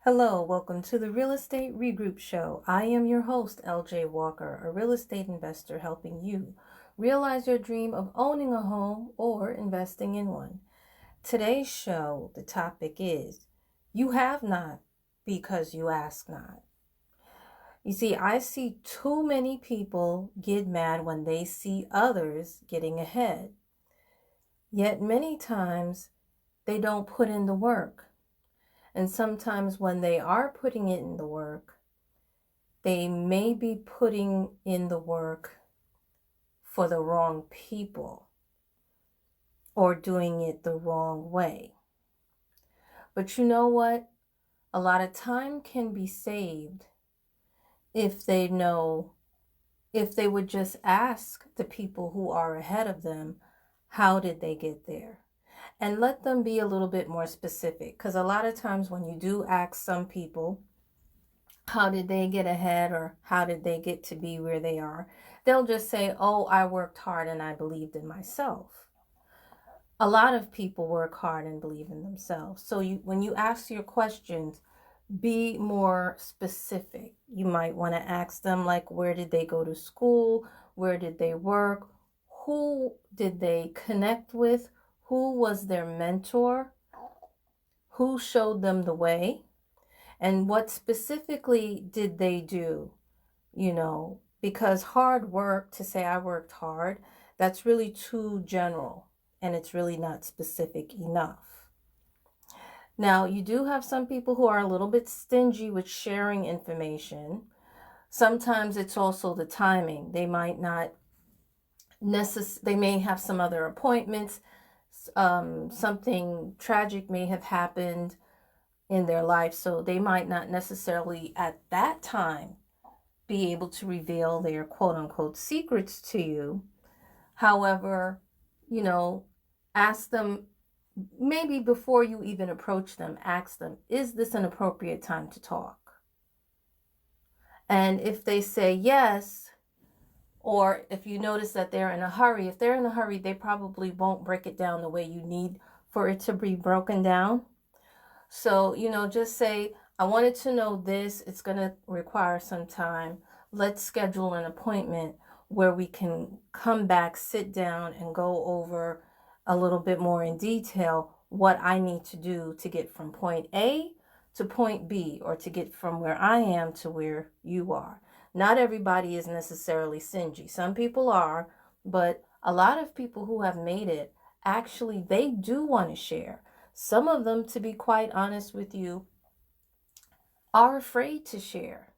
Hello, welcome to the Real Estate Regroup Show. I am your host, LJ Walker, a real estate investor helping you realize your dream of owning a home or investing in one. Today's show, the topic is You Have Not Because You Ask Not. You see, I see too many people get mad when they see others getting ahead. Yet many times they don't put in the work. And sometimes when they are putting it in the work, they may be putting in the work for the wrong people or doing it the wrong way. But you know what? A lot of time can be saved if they would just ask the people who are ahead of them, how did they get there? And let them be a little bit more specific. Because a lot of times when you do ask some people, how did they get ahead or how did they get to be where they are? They'll just say, oh, I worked hard and I believed in myself. A lot of people work hard and believe in themselves. So when you ask your questions, be more specific. You might want to ask them, like, where did they go to school? Where did they work? Who did they connect with? Who was their mentor? Who showed them the way? And what specifically did they do? Because hard work, to say I worked hard, that's really too general and it's really not specific enough. Now, you do have some people who are a little bit stingy with sharing information. Sometimes it's also the timing. They might not they may have some other appointments. Something tragic may have happened in their life, so they might not necessarily at that time be able to reveal their quote-unquote secrets to you. However, ask them, maybe before you even approach them, ask them, is this an appropriate time to talk? And if they say yes, or if you notice that they're in a hurry, if they're in a hurry, they probably won't break it down the way you need for it to be broken down. So, just say, I wanted to know this. It's going to require some time. Let's schedule an appointment where we can come back, sit down, and go over a little bit more in detail what I need to do to get from point A to point B, or to get from where I am to where you are. Not everybody is necessarily stingy. Some people are, but a lot of people who have made it, actually, they do want to share. Some of them, to be quite honest with you, are afraid to share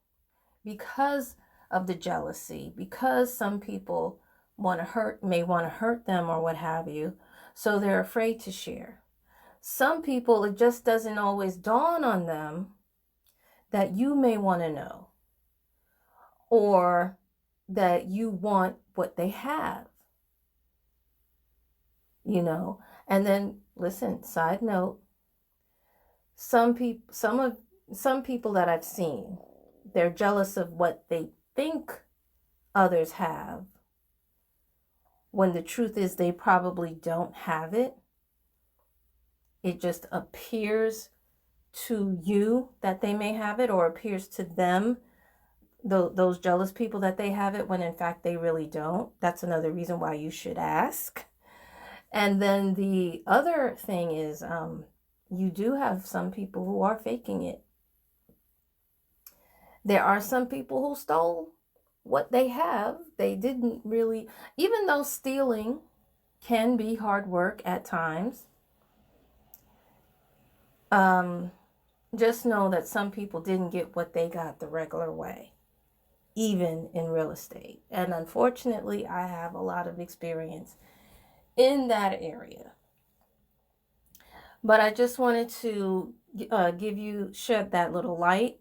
because of the jealousy, because some people may want to hurt them or what have you. So they're afraid to share. Some people, it just doesn't always dawn on them that you may want to know, or that you want what they have, And then, listen, side note, some people that I've seen, they're jealous of what they think others have, when the truth is they probably don't have it. It just appears to you that they may have it, or appears to them, those jealous people, that they have it, when in fact they really don't. That's another reason why you should ask. And then the other thing is, you do have some people who are faking it. There are some people who stole what they have. They didn't really, even though stealing can be hard work at times, just know that some people didn't get what they got the regular way, even in real estate. And unfortunately, I have a lot of experience in that area. But I just wanted to shed that little light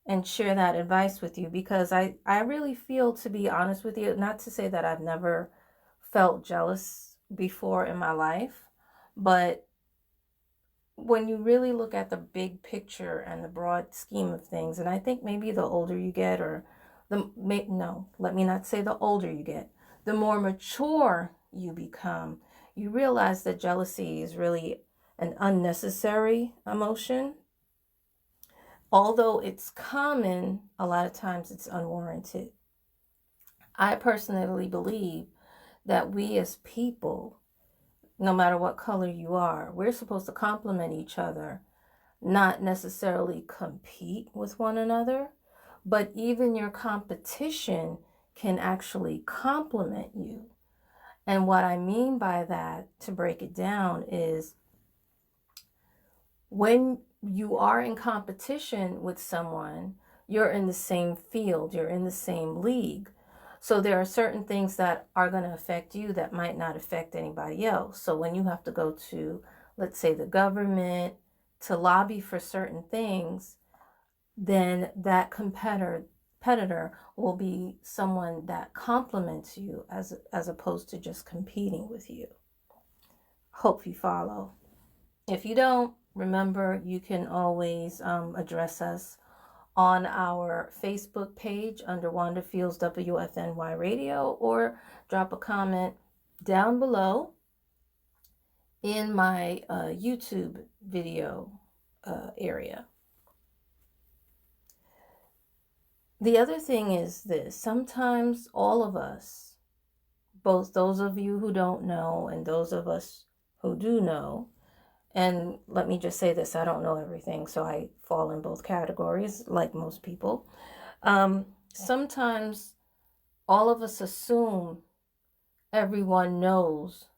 and share that advice with you, because I really feel, to be honest with you, not to say that I've never felt jealous before in my life, but when you really look at the big picture and the broad scheme of things, and I think maybe the older you get, let me not say the older you get, the more mature you become, you realize that jealousy is really an unnecessary emotion, Although it's common, a lot of times it's unwarranted. I personally believe that we as people, no matter what color you are, we're supposed to complement each other, not necessarily compete with one another, but even your competition can actually complement you. And what I mean by that, to break it down, is when you are in competition with someone, you're in the same field, you're in the same league. So there are certain things that are going to affect you that might not affect anybody else. So when you have to go to, let's say, the government to lobby for certain things, then that competitor will be someone that complements you as opposed to just competing with you. Hope you follow. If you don't, remember you can always address us on our Facebook page under Wanda Fields WFNY Radio, or drop a comment down below in my YouTube video area. The other thing is this: sometimes all of us, both those of you who don't know and those of us who do know, and let me just say this, I don't know everything, so I fall in both categories like most people. Sometimes all of us assume everyone knows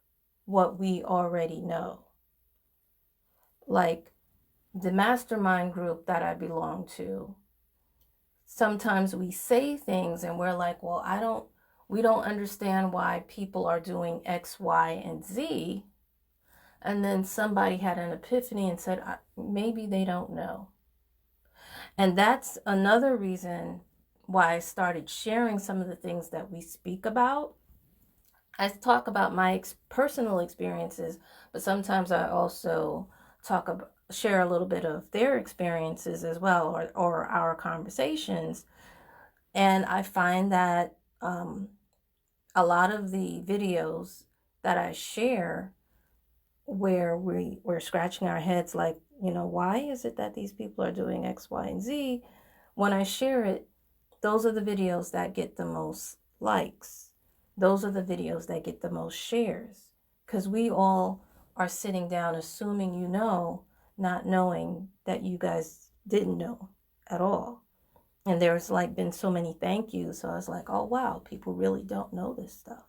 what we already know. Like the mastermind group that I belong to, sometimes we say things and we're like, well, we don't understand why people are doing X, Y, and Z. And then somebody had an epiphany and said, maybe they don't know. And that's another reason why I started sharing some of the things that we speak about. I talk about my personal experiences, but sometimes I also share a little bit of their experiences as well, or our conversations. And I find that a lot of the videos that I share where we're scratching our heads like, why is it that these people are doing X, Y, and Z? When I share it, those are the videos that get the most likes. Those are the videos that get the most shares, because we all are sitting down assuming not knowing that you guys didn't know at all. And there's been so many thank yous. So I was like, oh, wow, people really don't know this stuff.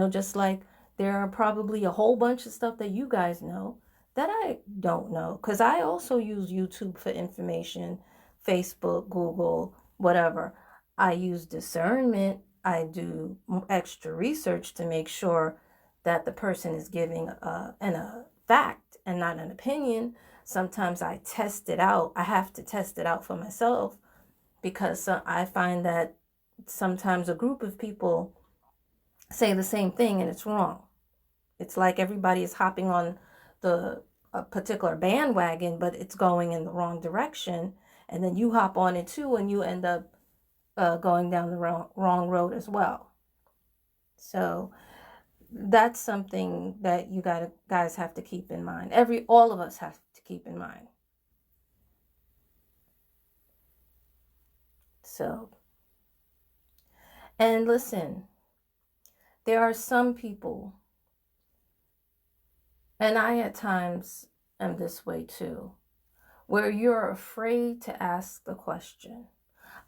Just like there are probably a whole bunch of stuff that you guys know that I don't know, because I also use YouTube for information, Facebook, Google, whatever. I use discernment. I do extra research to make sure that the person is giving a fact and not an opinion. Sometimes I test it out. I have to test it out for myself, because I find that sometimes a group of people say the same thing and it's wrong. It's like everybody is hopping on a particular bandwagon, but it's going in the wrong direction. And then you hop on it too, and you end up going down the wrong road as well. So that's something that you guys have to keep in mind. All of us have to keep in mind. So, and listen, there are some people, and I at times am this way too, where you're afraid to ask the question.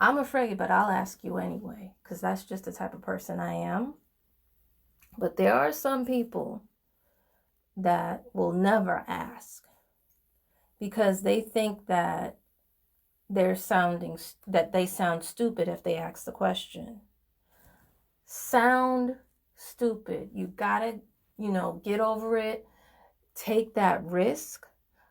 I'm afraid, but I'll ask you anyway, because that's just the type of person I am. But there are some people that will never ask because they think that they sound stupid if they ask the question. Sound stupid. You gotta, get over it. Take that risk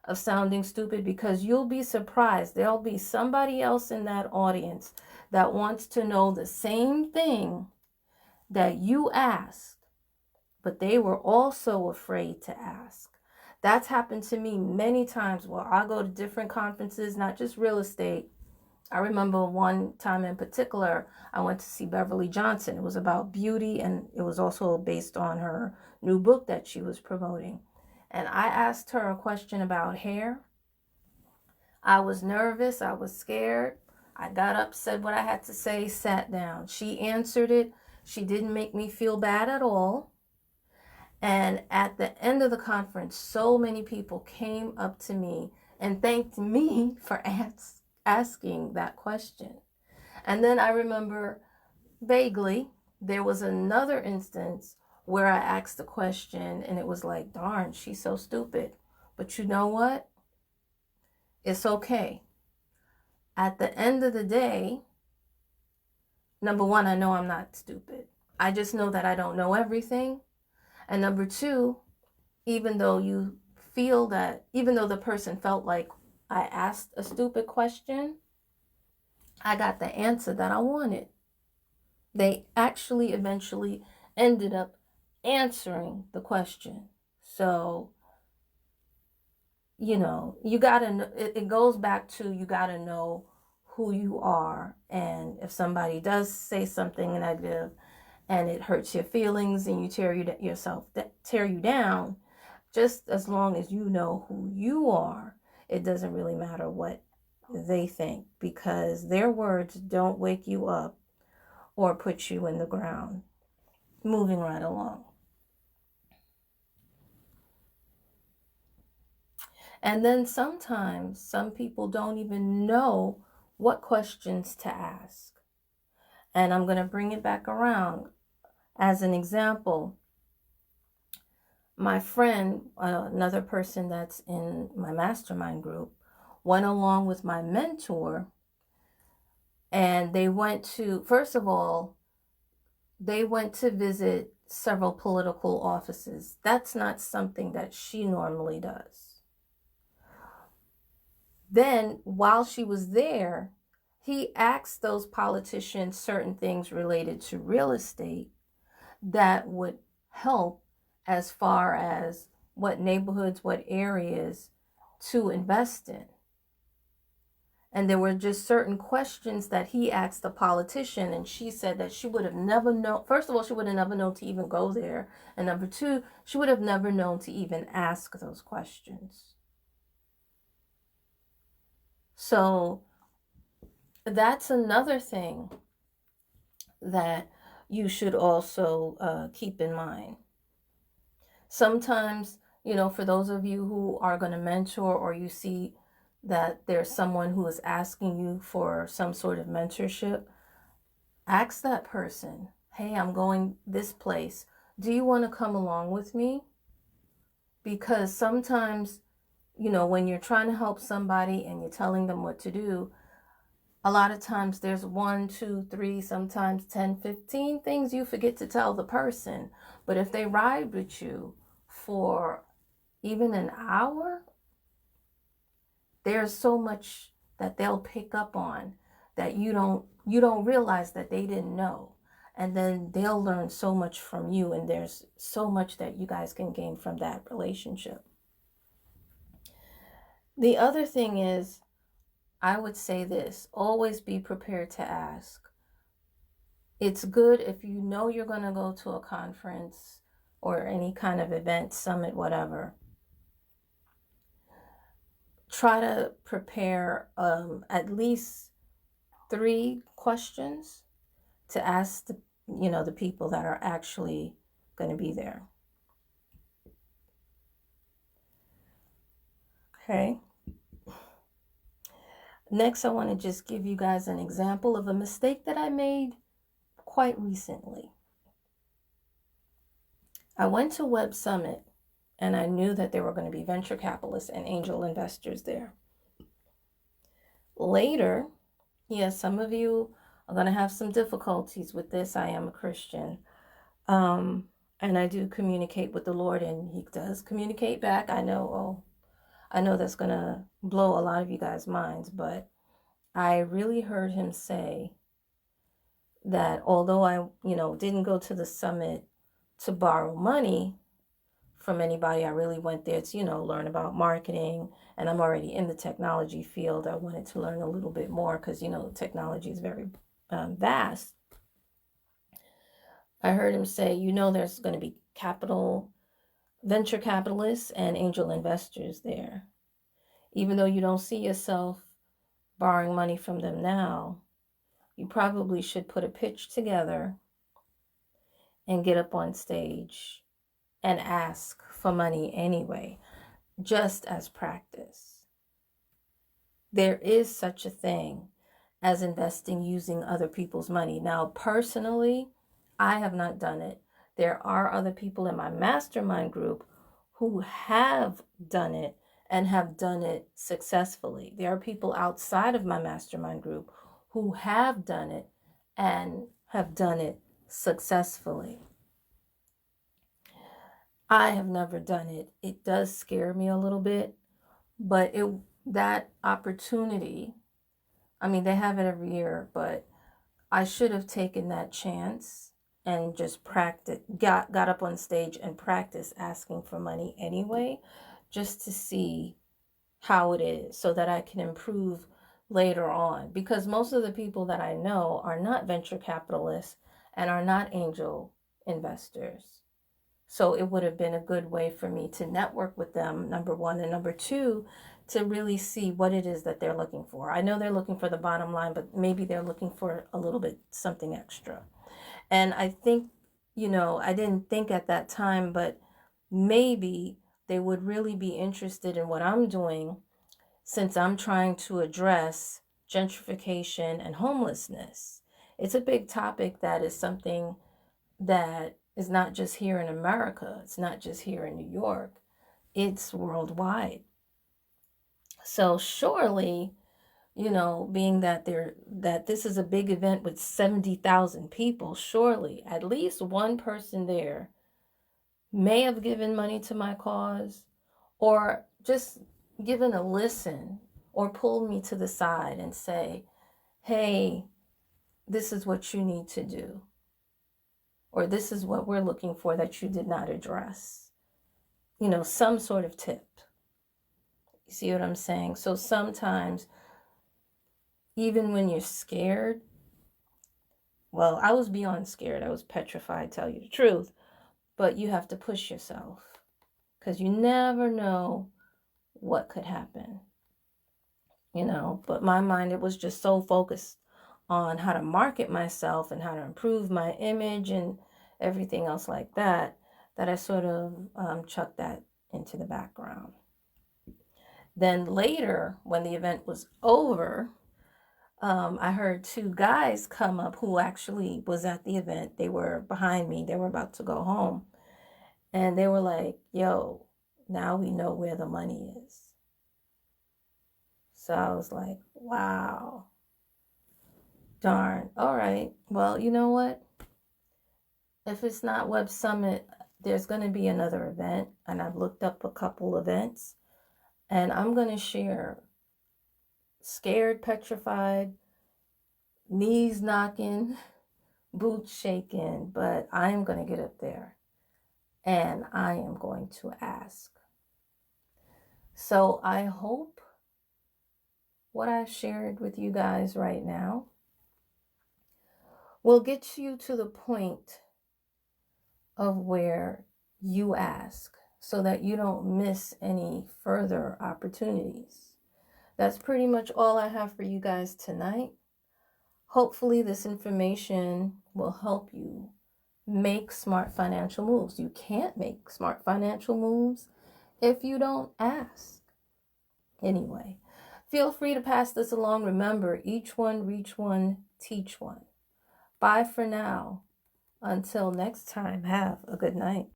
of sounding stupid, because you'll be surprised. There'll be somebody else in that audience that wants to know the same thing that you asked, but they were also afraid to ask. That's happened to me many times where I go to different conferences, not just real estate. I remember one time in particular, I went to see Beverly Johnson. It was about beauty, and it was also based on her new book that she was promoting. And I asked her a question about hair. I was nervous. I was scared. I got up, said what I had to say, sat down. She answered it. She didn't make me feel bad at all. And at the end of the conference, so many people came up to me and thanked me for asking that question. And then I remember vaguely, there was another instance where I asked the question and it was like, darn, she's so stupid. But you know what? It's okay. At the end of the day, number one, I know I'm not stupid. I just know that I don't know everything. And number two, even though the person felt like I asked a stupid question, I got the answer that I wanted. They actually eventually ended up answering the question. So, you gotta, it goes back to, you gotta know who you are. And if somebody does say something negative and it hurts your feelings and you tear you down, just as long as you know who you are, it doesn't really matter what they think, because their words don't wake you up or put you in the ground. Moving right along. And then sometimes some people don't even know what questions to ask. And I'm going to bring it back around. As an example, my friend, another person that's in my mastermind group, went along with my mentor, and they went to, first of all, they went to visit several political offices. That's not something that she normally does. Then, while she was there, he asked those politicians certain things related to real estate that would help as far as what neighborhoods, what areas to invest in. And there were just certain questions that he asked the politician, and she said that she would have never known. First of all, she would have never known to even go there. And number two, she would have never known to even ask those questions. So that's another thing that you should also keep in mind. Sometimes, for those of you who are going to mentor, or you see that there's someone who is asking you for some sort of mentorship, ask that person, hey, I'm going this place. Do you want to come along with me? Because sometimes, when you're trying to help somebody and you're telling them what to do, a lot of times there's 1, 2, 3, sometimes 10, 15 things you forget to tell the person. But if they ride with you for even an hour, there's so much that they'll pick up on that you don't realize that they didn't know. And then they'll learn so much from you, and there's so much that you guys can gain from that relationship. The other thing is, I would say this, always be prepared to ask. It's good if you know you're going to go to a conference or any kind of event, summit, whatever. Try to prepare at least 3 questions to ask the people that are actually going to be there. Okay. Next, I want to just give you guys an example of a mistake that I made quite recently. I went to Web Summit, and I knew that there were going to be venture capitalists and angel investors there. Later, yes, some of you are going to have some difficulties with this. I am a Christian, and I do communicate with the Lord, and He does communicate back. I know that's going to blow a lot of you guys' minds, but I really heard Him say that although I, didn't go to the summit to borrow money from anybody, I really went there to, learn about marketing, and I'm already in the technology field. I wanted to learn a little bit more because, technology is very vast. I heard Him say, there's going to be venture capitalists and angel investors there. Even though you don't see yourself borrowing money from them now, you probably should put a pitch together and get up on stage and ask for money anyway, just as practice. There is such a thing as investing using other people's money. Now, personally, I have not done it. There are other people in my mastermind group who have done it and have done it successfully. There are people outside of my mastermind group who have done it and have done it successfully. I have never done it. It does scare me a little bit, but that opportunity, I mean, they have it every year, but I should have taken that chance and just got up on stage and practiced asking for money anyway, just to see how it is so that I can improve later on. Because most of the people that I know are not venture capitalists and are not angel investors. So it would have been a good way for me to network with them, number one, and number two, to really see what it is that they're looking for. I know they're looking for the bottom line, but maybe they're looking for a little bit something extra. And I think, I didn't think at that time, but maybe they would really be interested in what I'm doing, since I'm trying to address gentrification and homelessness. It's a big topic that is something that is not just here in America. It's not just here in New York. It's worldwide. So surely, being that this is a big event with 70,000 people, surely at least one person there may have given money to my cause, or just given a listen, or pulled me to the side and say, hey, this is what you need to do, or this is what we're looking for that you did not address. Some sort of tip. You see what I'm saying? So sometimes, even when you're scared, well, I was beyond scared. I was petrified, tell you the truth. But you have to push yourself, because you never know what could happen. But my mind, it was just so focused on how to market myself and how to improve my image and everything else like that, that I sort of chucked that into the background. Then later, when the event was over, I heard two guys come up who actually was at the event. They were behind me. They were about to go home. And they were like, yo, now we know where the money is. So I was like, wow, darn. All right. Well, you know what? If it's not Web Summit, there's going to be another event. And I've looked up a couple events. And I'm going to share scared, petrified, knees knocking, boots shaking, but I am going to get up there and I am going to ask. So I hope what I've shared with you guys right now will get you to the point of where you ask, so that you don't miss any further opportunities. That's pretty much all I have for you guys tonight. Hopefully this information will help you make smart financial moves. You can't make smart financial moves if you don't ask. Anyway, feel free to pass this along. Remember, each one, reach one, teach one. Bye for now. Until next time, have a good night.